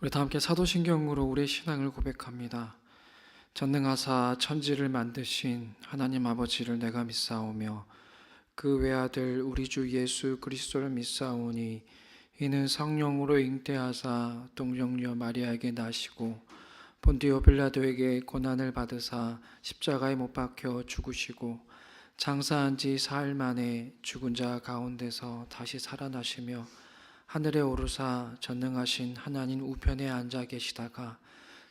우리 다 함께 사도신경으로 우리의 신앙을 고백합니다. 전능하사 천지를 만드신 하나님 아버지를 내가 믿사오며 그 외아들 우리 주 예수 그리스도를 믿사오니 이는 성령으로 잉태하사 동정녀 마리아에게 나시고 본디오 빌라도에게 고난을 받으사 십자가에 못 박혀 죽으시고 장사한 지 사흘 만에 죽은 자 가운데서 다시 살아나시며 하늘에 오르사 전능하신 하나님 우편에 앉아 계시다가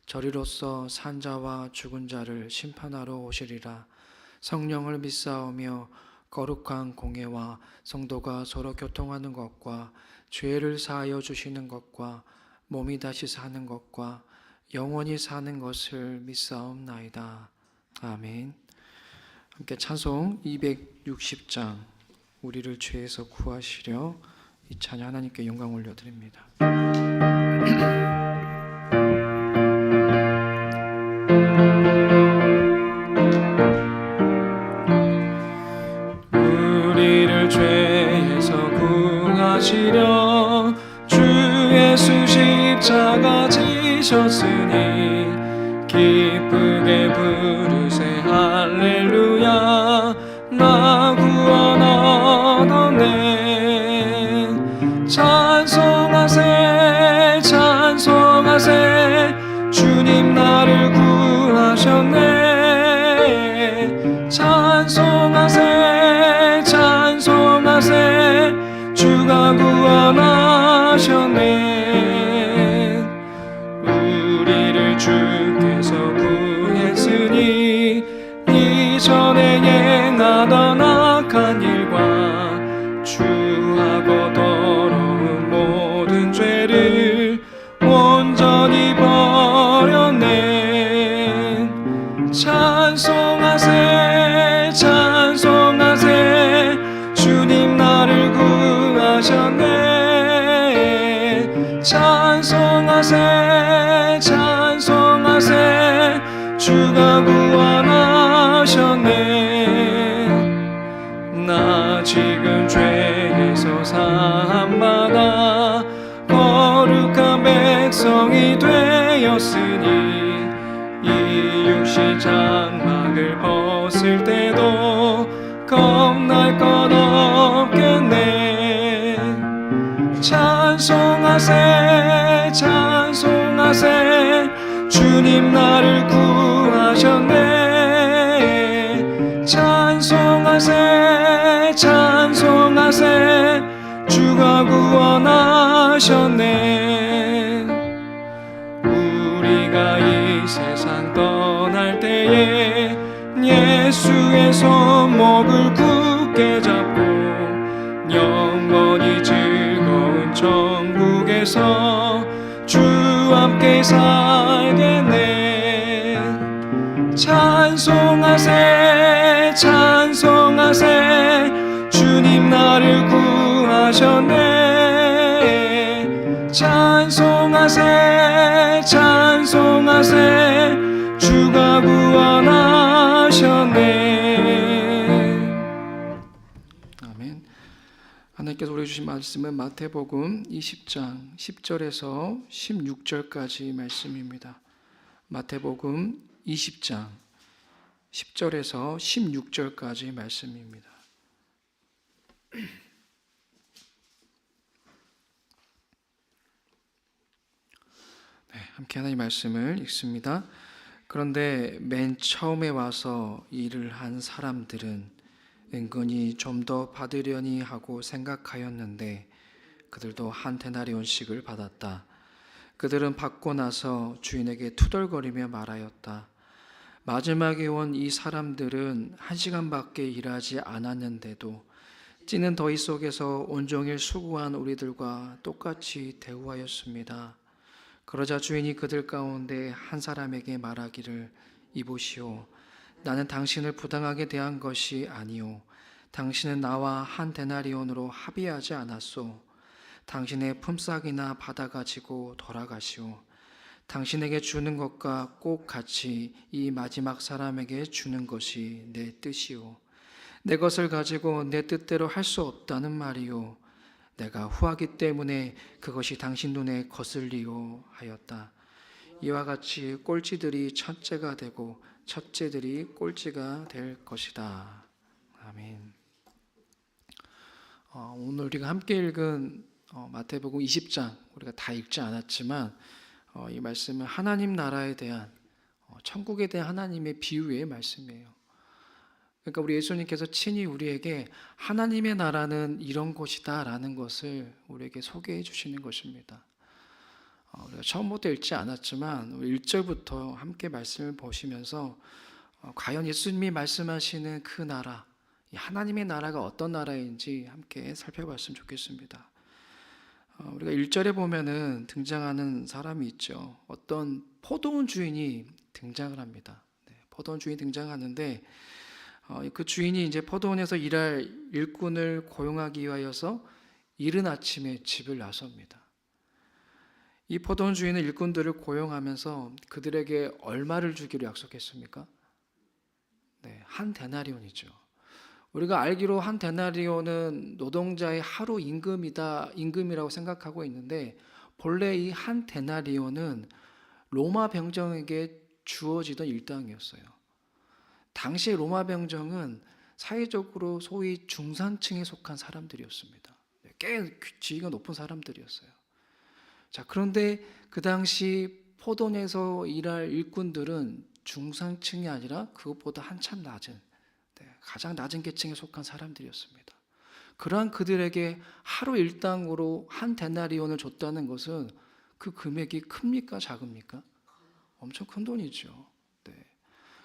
저리로서 산자와 죽은 자를 심판하러 오시리라. 성령을 믿사오며 거룩한 공예와 성도가 서로 교통하는 것과 죄를 사하여 주시는 것과 몸이 다시 사는 것과 영원히 사는 것을 믿사옵나이다. 아멘. 함께 찬송 260장 우리를 죄에서 구하시려 이 찬양 하나님께 영광 올려드립니다. 우리를 죄에서 구하시려 주 예수 십자가 지셨으니 기쁘게 부르세 할렐루야 나 구원 얻었네. 찬송하세 찬송하세 주님 나를 구하셨네. 찬송하세 찬송하세 주가 구원하셨네. 우리를 주께서 구했으니 이전에 행하던 악한 일과 주하고 더러운 모든 죄를 온전히 버렸네. 찬송하세 찬송하세 주님 나를 구하셨네. 찬송하세 찬송하세 주가 구원하셨네. 나 지금 죄에서 사함받아 거룩한 백성이 되었으니 이 육시 장막을 벗을 때도 겁날 것 없겠네. 찬송하세 찬송하세 주님 나를 구하셨네. 찬송하세 찬송하세 주가 구원하셨네. 우리가 이 세상 떠날 때에 예수의 손목을 굳게 잡고 영원히 즐거운 천국에서 주 함께 살겠네. 찬송하세 찬송하세 주님 나를 구하셨네. 찬송하세 찬송하세 주가 구원하셨네. 아멘. 하나님께서 우리에게 주신 말씀은 마태복음 20장 10절에서 16절까지 말씀입니다. 마태복음 20장 10절에서 16절까지 말씀입니다. 네, 함께 하나님의 말씀을 읽습니다. 그런데 맨 처음에 와서 일을 한 사람들은 은근히 좀 더 받으려니 하고 생각하였는데 그들도 한 데나리온씩을 받았다. 그들은 받고 나서 주인에게 투덜거리며 말하였다. 마지막에 온 이 사람들은 1시간밖에 일하지 않았는데도 찌는 더위 속에서 온종일 수고한 우리들과 똑같이 대우하였습니다. 그러자 주인이 그들 가운데 한 사람에게 말하기를 이보시오. 나는 당신을 부당하게 대한 것이 아니오. 당신은 나와 한 데나리온으로 합의하지 않았소. 당신의 품삯이나 받아가지고 돌아가시오. 당신에게 주는 것과 꼭 같이 이 마지막 사람에게 주는 것이 내 뜻이오. 내 것을 가지고 내 뜻대로 할 수 없다는 말이오. 내가 후하기 때문에 그것이 당신 눈에 거슬리오 하였다. 이와 같이 꼴찌들이 첫째가 되고 첫째들이 꼴찌가 될 것이다. 아멘. 오늘 우리가 함께 읽은 마태복음 20장, 우리가 다 읽지 않았지만 이 말씀은 하나님 나라에 대한, 천국에 대한 하나님의 비유의 말씀이에요. 그러니까 우리 예수님께서 친히 우리에게 하나님의 나라는 이런 곳이다 라는 것을 우리에게 소개해 주시는 것입니다. 우리가 처음부터 읽지 않았지만 1절부터 함께 말씀을 보시면서 과연 예수님이 말씀하시는 그 나라, 이 하나님의 나라가 어떤 나라인지 함께 살펴봤으면 좋겠습니다. 우리가 1절에 보면은 등장하는 사람이 있죠. 어떤 포도원 주인이 등장을 합니다. 포도원 주인이 등장하는데 그 주인이 이제 포도원에서 일할 일꾼을 고용하기 위하여서 이른 아침에 집을 나섭니다. 이 포도원 주인은 일꾼들을 고용하면서 그들에게 얼마를 주기로 약속했습니까? 한 데나리온이죠. 우리가 알기로 한 데나리온은 노동자의 하루 임금이라고 생각하고 있는데, 본래 이 한 데나리온은 로마 병정에게 주어지던 일당이었어요. 당시 로마 병정은 사회적으로 소위 중산층에 속한 사람들이었습니다. 꽤 지위가 높은 사람들이었어요. 자, 그런데 그 당시 포도원에서 일할 일꾼들은 중산층이 아니라 그것보다 한참 낮은, 가장 낮은 계층에 속한 사람들이었습니다. 그러한 그들에게 하루 일당으로 한 데나리온을 줬다는 것은 그 금액이 큽니까 작습니까? 엄청 큰 돈이죠.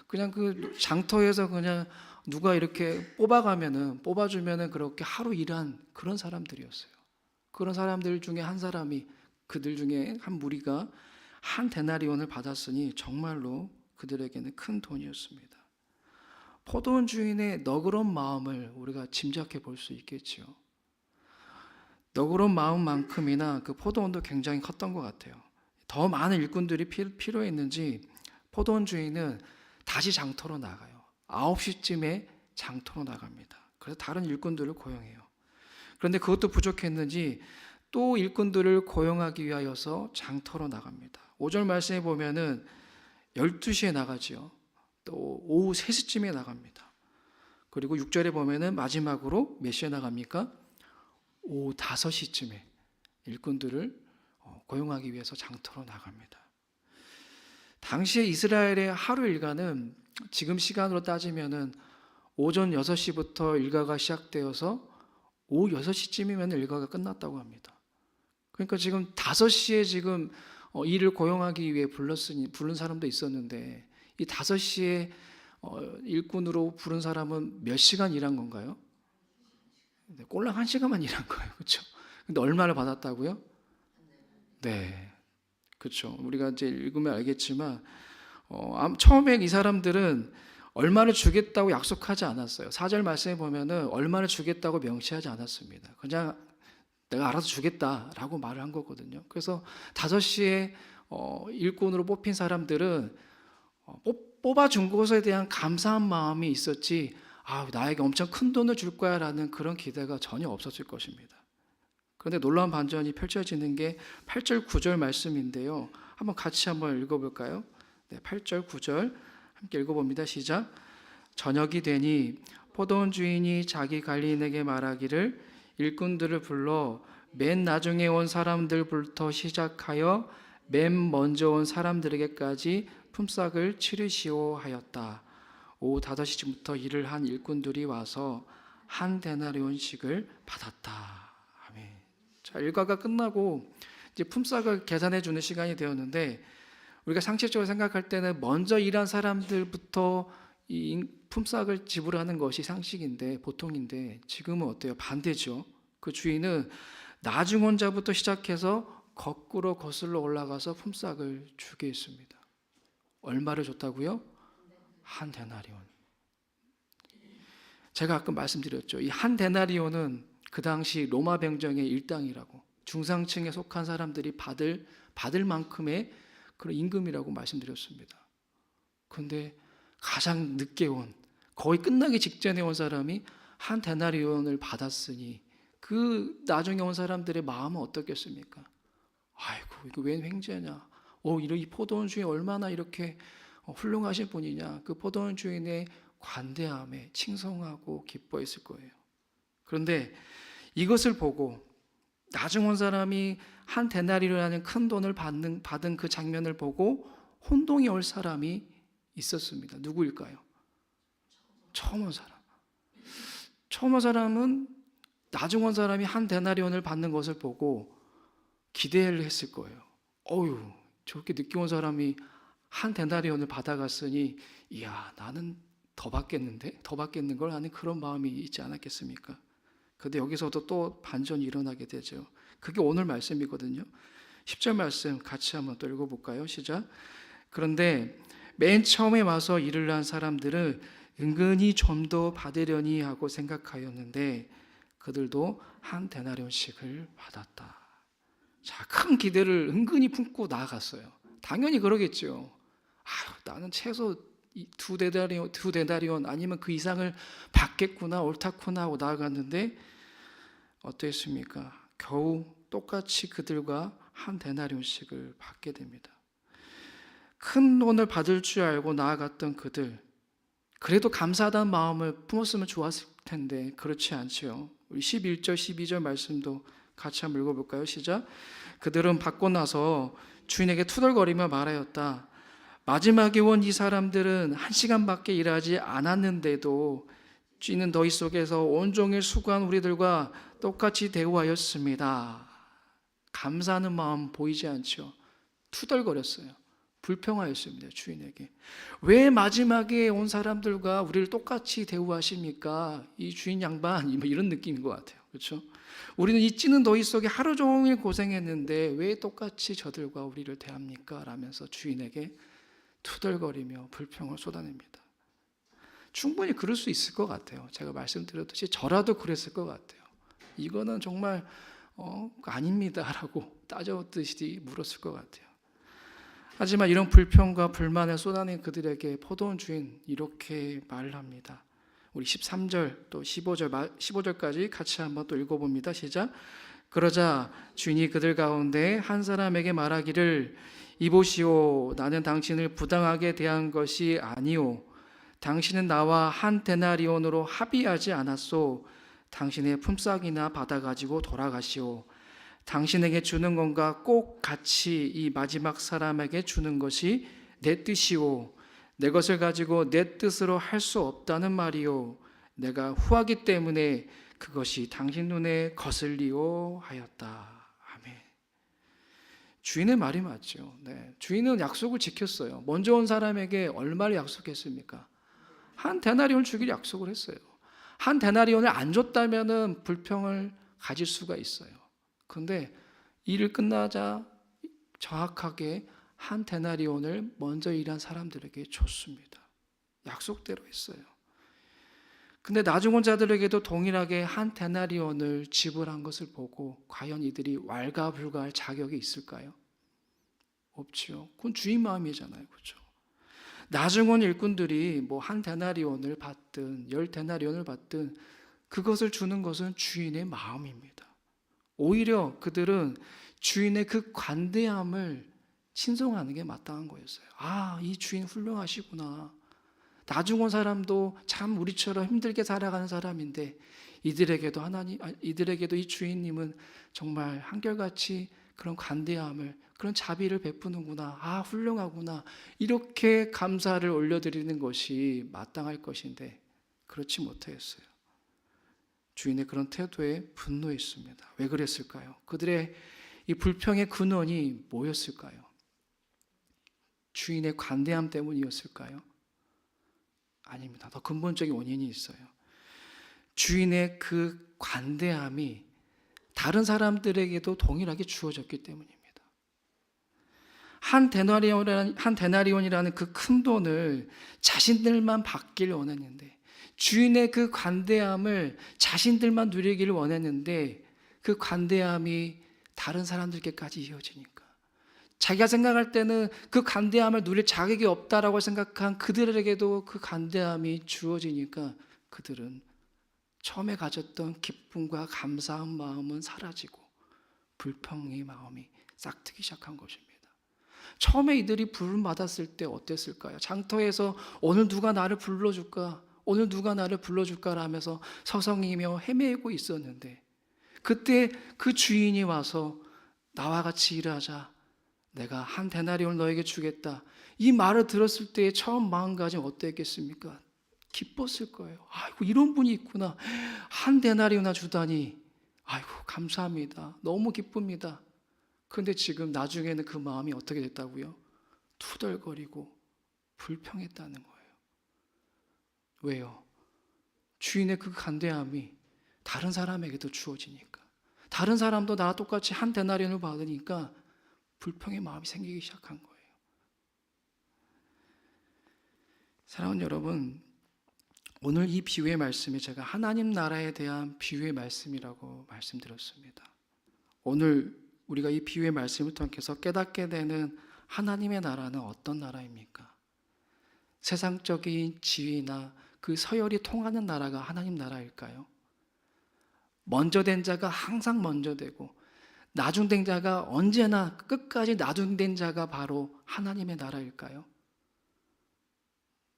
그냥 그 장터에서 그냥 누가 이렇게 뽑아주면은 그렇게 하루 일한 그런 사람들이었어요. 그런 사람들 중에 한 사람이, 그들 중에 한 무리가 한 데나리온을 받았으니 정말로 그들에게는 큰 돈이었습니다. 포도원 주인의 너그러운 마음을 우리가 짐작해 볼 수 있겠지요. 너그러운 마음만큼이나 그 포도원도 굉장히 컸던 것 같아요. 더 많은 일꾼들이 필요했는지 포도원 주인은 다시 장터로 나가요. 9시쯤에 장터로 나갑니다. 그래서 다른 일꾼들을 고용해요. 그런데 그것도 부족했는지 또 일꾼들을 고용하기 위하여서 장터로 나갑니다. 5절 말씀에 보면은 12시에 나가지요. 또 오후 3시쯤에 나갑니다. 그리고 6절에 보면은 마지막으로 몇 시에 나갑니까? 오후 5시쯤에 일꾼들을 고용하기 위해서 장터로 나갑니다. 당시에 이스라엘의 하루 일과는 지금 시간으로 따지면은 오전 6시부터 일과가 시작되어서 오후 6시쯤이면 일과가 끝났다고 합니다. 그러니까 지금 5시에 지금 일을 고용하기 위해 부른 사람도 있었는데, 이 5시에 일꾼으로 부른 사람은 몇 시간 일한 건가요? 꼴랑 1시간만 일한 거예요. 그렇죠? 근데 얼마를 받았다고요? 네. 그렇죠. 우리가 이제 읽으면 알겠지만 처음에 이 사람들은 얼마를 주겠다고 약속하지 않았어요. 4절 말씀에 보면은 얼마를 주겠다고 명시하지 않았습니다. 그냥 내가 알아서 주겠다라고 말을 한 거거든요. 그래서 5시에 일꾼으로 뽑힌 사람들은 뽑아준 것에 대한 감사한 마음이 있었지, 나에게 엄청 큰 돈을 줄 거야 라는 그런 기대가 전혀 없었을 것입니다. 그런데 놀라운 반전이 펼쳐지는 게 8절 9절 말씀인데요. 같이 한번 읽어볼까요? 8절 9절 함께 읽어봅니다. 시작. 저녁이 되니 포도원 주인이 자기 관리인에게 말하기를 일꾼들을 불러 맨 나중에 온 사람들부터 시작하여 맨 먼저 온 사람들에게까지 품삯을 치르시오 하였다. 오후 5시쯤부터 일을 한 일꾼들이 와서 한 데나리온씩을 받았다. 아멘. 자, 일과가 끝나고 이제 품삯을 계산해 주는 시간이 되었는데, 우리가 상식적으로 생각할 때는 먼저 일한 사람들부터 이 품삯을 지불하는 것이 상식인데, 보통인데, 지금은 어때요? 반대죠. 그 주인은 나중 온 자부터 시작해서 거꾸로 거슬러 올라가서 품삯을 주게 했습니다. 얼마를 줬다고요? 한 데나리온. 제가 아까 말씀드렸죠. 이 한 데나리온은 그 당시 로마 병정의 일당이라고, 중상층에 속한 사람들이 받을 만큼의 그런 임금이라고 말씀드렸습니다. 그런데 가장 늦게 온, 거의 끝나기 직전에 온 사람이 한 데나리온을 받았으니 그 그 나중에 온 사람들의 마음은 어떻겠습니까? 아이고, 이거 웬 횡재냐? 이 포도원 주인 얼마나 이렇게 훌륭하신 분이냐? 그 포도원 주인의 관대함에 칭송하고 기뻐했을 거예요. 그런데 이것을 보고 나중 온 사람이 한 데나리오라는 큰 돈을 받은 그 장면을 보고 혼동이 올 사람이 있었습니다. 누구일까요? 처음 온 사람. 처음 온 사람은 나중 온 사람이 한 데나리온을 받는 것을 보고 기대를 했을 거예요. 저렇게 늦게 온 사람이 한 데나리온을 받아갔으니 이야, 나는 더 받겠는데? 더 받겠는 걸 하는 그런 마음이 있지 않았겠습니까? 근데 여기서도 또 반전이 일어나게 되죠. 그게 오늘 말씀이거든요. 10절 말씀 같이 한번 또 읽어볼까요? 시작. 그런데 맨 처음에 와서 일을 한 사람들은 은근히 좀 더 받으려니 하고 생각하였는데 그들도 한 데나리온씩을 받았다. 자, 큰 기대를 은근히 품고 나아갔어요. 당연히 그러겠죠. 나는 최소 두 데나리온 아니면 그 이상을 받겠구나, 옳다구나 하고 나아갔는데 어땠습니까? 겨우 똑같이 그들과 한 데나리온씩을 받게 됩니다. 큰 돈을 받을 줄 알고 나아갔던 그들, 그래도 감사하다는 마음을 품었으면 좋았을 텐데 그렇지 않죠. 우리 11절 12절 말씀도 같이 한번 읽어볼까요? 시작. 그들은 받고 나서 주인에게 투덜거리며 말하였다. 마지막에 온 이 사람들은 1시간밖에 일하지 않았는데도 주인은 너희 속에서 온종일 수고한 우리들과 똑같이 대우하였습니다. 감사하는 마음 보이지 않죠? 투덜거렸어요. 불평하였습니다. 주인에게. 왜 마지막에 온 사람들과 우리를 똑같이 대우하십니까? 이 주인 양반, 이런 느낌인 것 같아요. 그렇죠? 우리는 이 찌는 더위 속에 하루 종일 고생했는데 왜 똑같이 저들과 우리를 대합니까? 라면서 주인에게 투덜거리며 불평을 쏟아냅니다. 충분히 그럴 수 있을 것 같아요. 제가 말씀드렸듯이 저라도 그랬을 것 같아요. 이거는 정말 아닙니다 라고 따졌듯이 물었을 것 같아요. 하지만 이런 불평과 불만을 쏟아낸 그들에게 포도원 주인 이렇게 말을 합니다. 우리 13절 또 15절까지 같이 한번 또 읽어봅니다. 시작. 그러자 주인이 그들 가운데 한 사람에게 말하기를 이보시오, 나는 당신을 부당하게 대한 것이 아니오. 당신은 나와 한 데나리온으로 합의하지 않았소. 당신의 품삯이나 받아가지고 돌아가시오. 당신에게 주는 건가 꼭 같이 이 마지막 사람에게 주는 것이 내 뜻이오. 내 것을 가지고 내 뜻으로 할 수 없다는 말이오. 내가 후하기 때문에 그것이 당신 눈에 거슬리오 하였다. 아멘. 주인의 말이 맞죠. 네. 주인은 약속을 지켰어요. 먼저 온 사람에게 얼마를 약속했습니까? 한 데나리온을 주기로 약속을 했어요. 한 데나리온을 안 줬다면 불평을 가질 수가 있어요. 그런데 일을 끝나자 정확하게 한 데나리온을 먼저 일한 사람들에게 줬습니다. 약속대로 했어요. 근데 나중 온 자들에게도 동일하게 한 데나리온을 지불한 것을 보고 과연 이들이 왈가불가할 자격이 있을까요? 없죠. 그건 주인 마음이잖아요. 그렇죠? 나중 온 일꾼들이 한 데나리온을 받든 10데나리온을 받든 그것을 주는 것은 주인의 마음입니다. 오히려 그들은 주인의 그 관대함을 친송하는 게 마땅한 거였어요. 이 주인 훌륭하시구나. 나중 온 사람도 참 우리처럼 힘들게 살아가는 사람인데 이들에게도 이 주인님은 정말 한결같이 그런 관대함을, 그런 자비를 베푸는구나. 훌륭하구나. 이렇게 감사를 올려드리는 것이 마땅할 것인데 그렇지 못했어요. 주인의 그런 태도에 분노했습니다. 왜 그랬을까요? 그들의 이 불평의 근원이 뭐였을까요? 주인의 관대함 때문이었을까요? 아닙니다. 더 근본적인 원인이 있어요. 주인의 그 관대함이 다른 사람들에게도 동일하게 주어졌기 때문입니다. 한 데나리온이라는 그 큰 돈을 자신들만 받기를 원했는데, 주인의 그 관대함을 자신들만 누리기를 원했는데 그 관대함이 다른 사람들께까지 이어지니까, 자기가 생각할 때는 그 관대함을 누릴 자격이 없다라고 생각한 그들에게도 그 관대함이 주어지니까 그들은 처음에 가졌던 기쁨과 감사한 마음은 사라지고 불평의 마음이 싹트기 시작한 것입니다. 처음에 이들이 부름 받았을 때 어땠을까요? 장터에서 오늘 누가 나를 불러줄까? 오늘 누가 나를 불러줄까? 하면서 서성이며 헤매고 있었는데 그때 그 주인이 와서 나와 같이 일하자. 내가 한 데나리온을 너에게 주겠다. 이 말을 들었을 때의 처음 마음가짐 어땠겠습니까? 기뻤을 거예요. 아이고 이런 분이 있구나. 한 데나리온이나 주다니. 아이고 감사합니다. 너무 기쁩니다. 그런데 지금 나중에는 그 마음이 어떻게 됐다고요? 투덜거리고 불평했다는 거예요. 왜요? 주인의 그 간대함이 다른 사람에게도 주어지니까. 다른 사람도 나와 똑같이 한 데나리온을 받으니까 불평의 마음이 생기기 시작한 거예요. 사랑하는 여러분, 오늘 이 비유의 말씀이 제가 하나님 나라에 대한 비유의 말씀이라고 말씀드렸습니다. 오늘 우리가 이 비유의 말씀을 통해서 깨닫게 되는 하나님의 나라는 어떤 나라입니까? 세상적인 지위나 그 서열이 통하는 나라가 하나님 나라일까요? 먼저 된 자가 항상 먼저 되고 나중된 자가 언제나 끝까지 나중된 자가 바로 하나님의 나라일까요?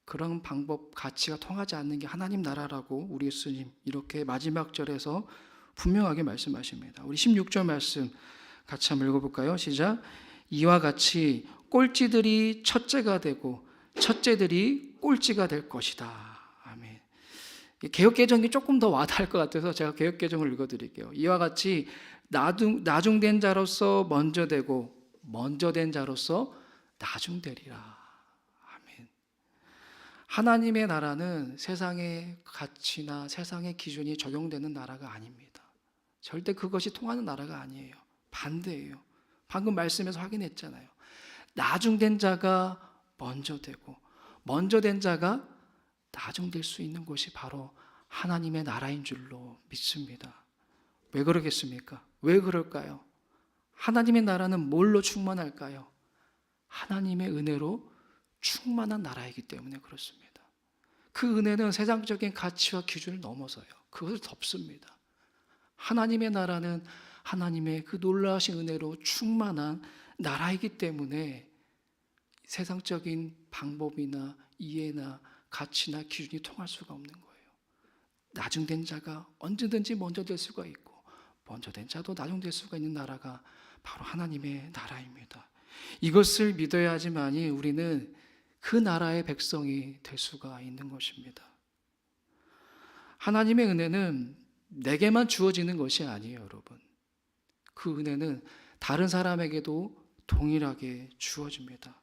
그런 방법, 가치가 통하지 않는 게 하나님 나라라고 우리 예수님 이렇게 마지막 절에서 분명하게 말씀하십니다. 우리 16절 말씀 같이 한번 읽어볼까요? 시작. 이와 같이 꼴찌들이 첫째가 되고 첫째들이 꼴찌가 될 것이다. 아멘. 개역개정이 조금 더 와닿을 것 같아서 제가 개역개정을 읽어드릴게요. 이와 같이 나중된 자로서 먼저 되고 먼저 된 자로서 나중되리라. 아멘. 하나님의 나라는 세상의 가치나 세상의 기준이 적용되는 나라가 아닙니다. 절대 그것이 통하는 나라가 아니에요. 반대예요. 방금 말씀에서 확인했잖아요. 나중된 자가 먼저 되고 먼저 된 자가 나중될 수 있는 것이 바로 하나님의 나라인 줄로 믿습니다. 왜 그러겠습니까? 왜 그럴까요? 하나님의 나라는 뭘로 충만할까요? 하나님의 은혜로 충만한 나라이기 때문에 그렇습니다. 그 은혜는 세상적인 가치와 기준을 넘어서요. 그것을 덮습니다. 하나님의 나라는 하나님의 그 놀라우신 은혜로 충만한 나라이기 때문에 세상적인 방법이나 이해나 가치나 기준이 통할 수가 없는 거예요. 나중된 자가 언제든지 먼저 될 수가 있고 먼저 된 자도 나중될 수가 있는 나라가 바로 하나님의 나라입니다. 이것을 믿어야지만이 우리는 그 나라의 백성이 될 수가 있는 것입니다. 하나님의 은혜는 내게만 주어지는 것이 아니에요, 여러분. 그 은혜는 다른 사람에게도 동일하게 주어집니다.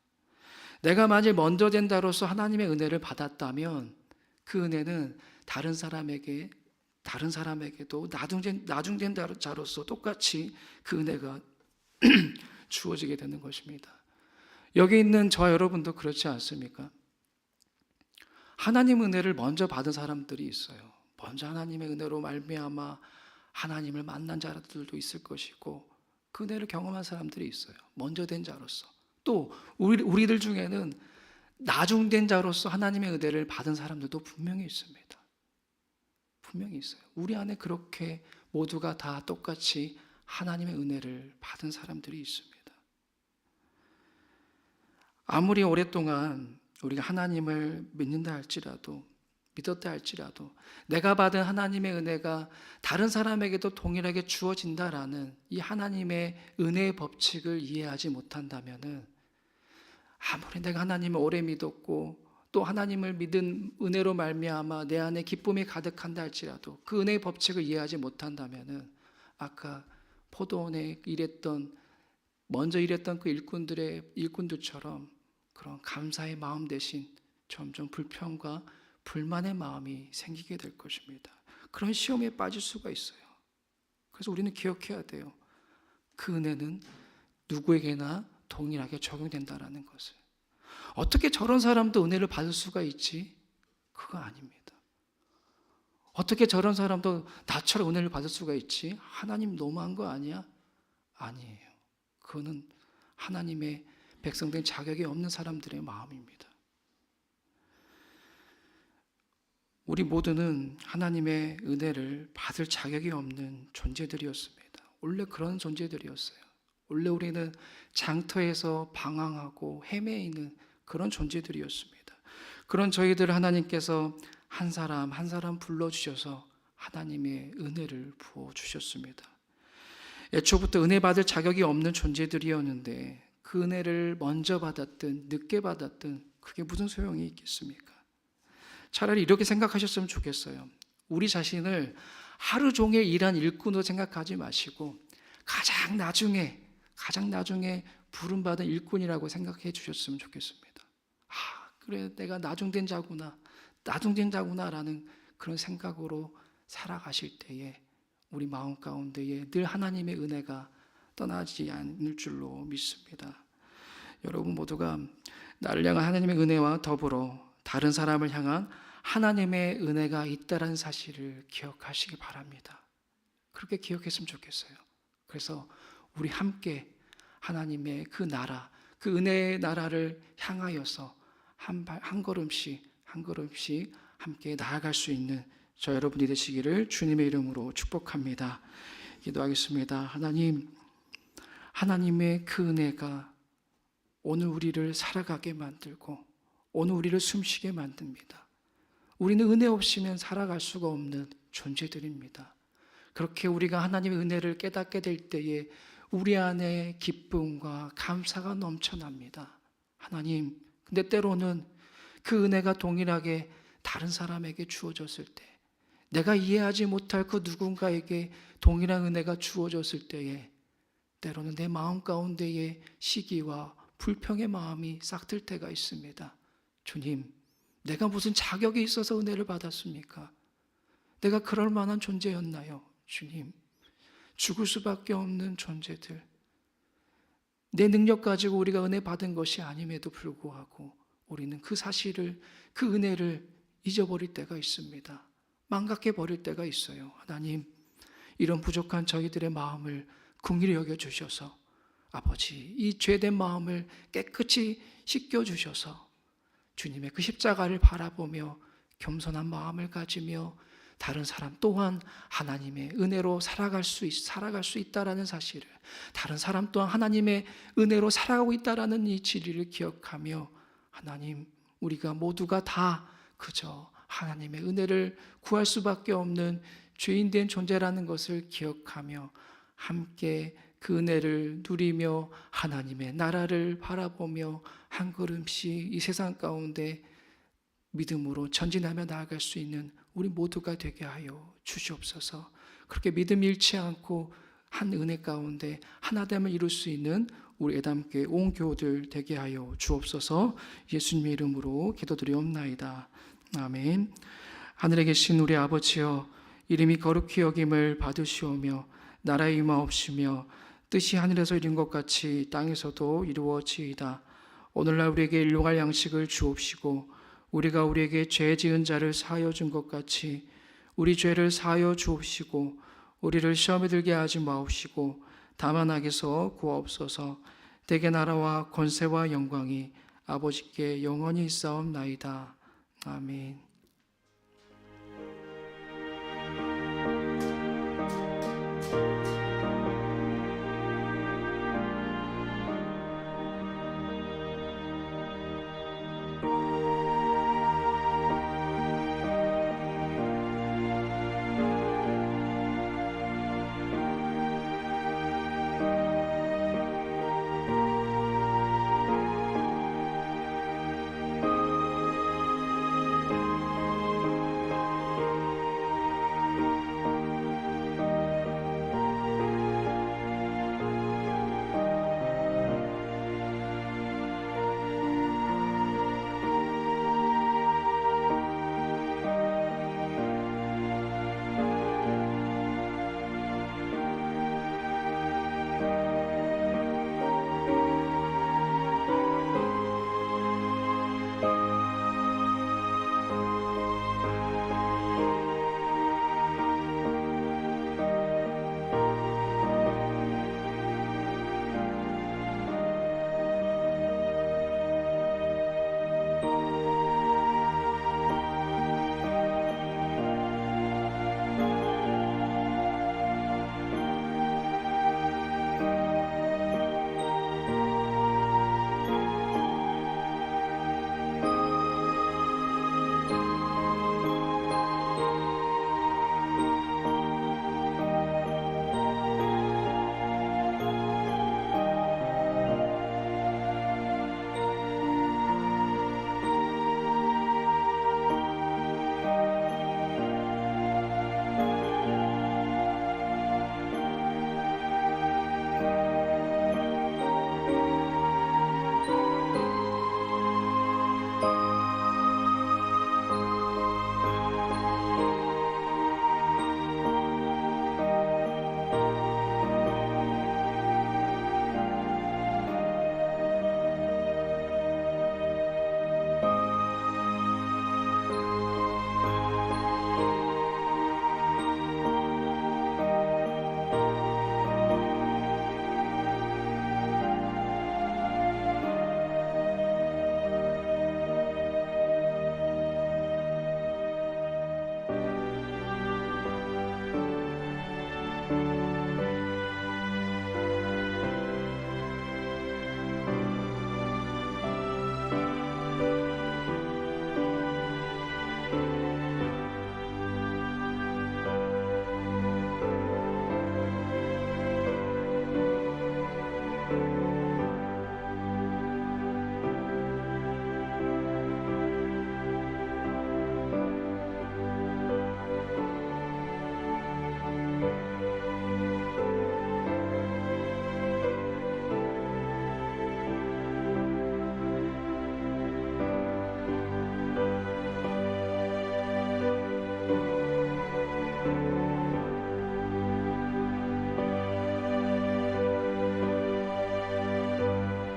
내가 만일 먼저 된 자로서 하나님의 은혜를 받았다면 그 은혜는 다른 사람에게도 나중된 자로서 똑같이 그 은혜가 주어지게 되는 것입니다. 여기 있는 저와 여러분도 그렇지 않습니까? 하나님 은혜를 먼저 받은 사람들이 있어요. 먼저 하나님의 은혜로 말미암아 하나님을 만난 자들도 있을 것이고 그 은혜를 경험한 사람들이 있어요. 먼저 된 자로서. 또 우리들 중에는 나중된 자로서 하나님의 은혜를 받은 사람들도 분명히 있습니다. 분명히 있어요. 우리 안에 그렇게 모두가 다 똑같이 하나님의 은혜를 받은 사람들이 있습니다. 아무리 오랫동안 우리가 하나님을 믿는다 할지라도 믿었다 할지라도 내가 받은 하나님의 은혜가 다른 사람에게도 동일하게 주어진다라는 이 하나님의 은혜의 법칙을 이해하지 못한다면은 아무리 내가 하나님을 오래 믿었고 또 하나님을 믿은 은혜로 말미암아 내 안에 기쁨이 가득한다 할지라도 그 은혜의 법칙을 이해하지 못한다면은 아까 포도원에 먼저 일했던 그 일꾼들처럼 그런 감사의 마음 대신 점점 불평과 불만의 마음이 생기게 될 것입니다. 그런 시험에 빠질 수가 있어요. 그래서 우리는 기억해야 돼요. 그 은혜는 누구에게나 동일하게 적용된다는 것을. 어떻게 저런 사람도 은혜를 받을 수가 있지? 그거 아닙니다. 어떻게 저런 사람도 나처럼 은혜를 받을 수가 있지? 하나님 너무한 거 아니야? 아니에요. 그거는 하나님의 백성된 자격이 없는 사람들의 마음입니다. 우리 모두는 하나님의 은혜를 받을 자격이 없는 존재들이었습니다. 원래 그런 존재들이었어요. 원래 우리는 장터에서 방황하고 헤매이는 그런 존재들이었습니다. 그런 저희들을 하나님께서 한 사람 한 사람 불러주셔서 하나님의 은혜를 부어주셨습니다. 애초부터 은혜 받을 자격이 없는 존재들이었는데 그 은혜를 먼저 받았든 늦게 받았든 그게 무슨 소용이 있겠습니까? 차라리 이렇게 생각하셨으면 좋겠어요. 우리 자신을 하루 종일 일한 일꾼으로 생각하지 마시고 가장 나중에 부름받은 일꾼이라고 생각해 주셨으면 좋겠습니다. 그래, 내가 나중된 자구나라는 그런 생각으로 살아가실 때에 우리 마음 가운데에 늘 하나님의 은혜가 떠나지 않을 줄로 믿습니다. 여러분 모두가 나를 향한 하나님의 은혜와 더불어 다른 사람을 향한 하나님의 은혜가 있다는 사실을 기억하시기 바랍니다. 그렇게 기억했으면 좋겠어요. 그래서 우리 함께 하나님의 그 나라, 그 은혜의 나라를 향하여서 한 걸음씩 함께 나아갈 수 있는 저 여러분이 되시기를 주님의 이름으로 축복합니다. 기도하겠습니다. 하나님의 그 은혜가 오늘 우리를 살아가게 만들고 오늘 우리를 숨쉬게 만듭니다. 우리는 은혜 없이는 살아갈 수가 없는 존재들입니다. 그렇게 우리가 하나님의 은혜를 깨닫게 될 때에 우리 안에 기쁨과 감사가 넘쳐납니다. 하나님, 근데 때로는 그 은혜가 동일하게 다른 사람에게 주어졌을 때, 내가 이해하지 못할 그 누군가에게 동일한 은혜가 주어졌을 때에 때로는 내 마음 가운데에 시기와 불평의 마음이 싹틀 때가 있습니다. 주님, 내가 무슨 자격이 있어서 은혜를 받았습니까? 내가 그럴 만한 존재였나요? 주님, 죽을 수밖에 없는 존재들, 내 능력 가지고 우리가 은혜 받은 것이 아님에도 불구하고 우리는 그 사실을, 그 은혜를 잊어버릴 때가 있습니다. 망각해 버릴 때가 있어요. 하나님, 이런 부족한 저희들의 마음을 긍휼히 여겨주셔서 아버지, 이 죄된 마음을 깨끗이 씻겨주셔서 주님의 그 십자가를 바라보며 겸손한 마음을 가지며 다른 사람 또한 하나님의 은혜로 살아갈 수 있다라는 사실을, 다른 사람 또한 하나님의 은혜로 살아가고 있다라는 이 진리를 기억하며 하나님, 우리가 모두가 다 그저 하나님의 은혜를 구할 수밖에 없는 죄인된 존재라는 것을 기억하며 함께 그 은혜를 누리며 하나님의 나라를 바라보며 한 걸음씩 이 세상 가운데 믿음으로 전진하며 나아갈 수 있는 우리 모두가 되게 하여 주시옵소서. 그렇게 믿음 잃지 않고 한 은혜 가운데 하나됨을 이룰 수 있는 우리 애담교회 온 교우들 되게 하여 주옵소서. 예수님의 이름으로 기도드리옵나이다. 아멘. 하늘에 계신 우리 아버지여, 이름이 거룩히 여김을 받으시오며 나라의 임하옵시며 뜻이 하늘에서 이룬 것 같이 땅에서도 이루어지이다. 오늘날 우리에게 일용할 양식을 주옵시고 우리가 우리에게 죄 지은 자를 사하여 준 것 같이 우리 죄를 사하여 주옵시고 우리를 시험에 들게 하지 마옵시고 다만 악에서 구하옵소서. 대개 나라와 권세와 영광이 아버지께 영원히 있사옵나이다. 아멘.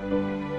주옵소서.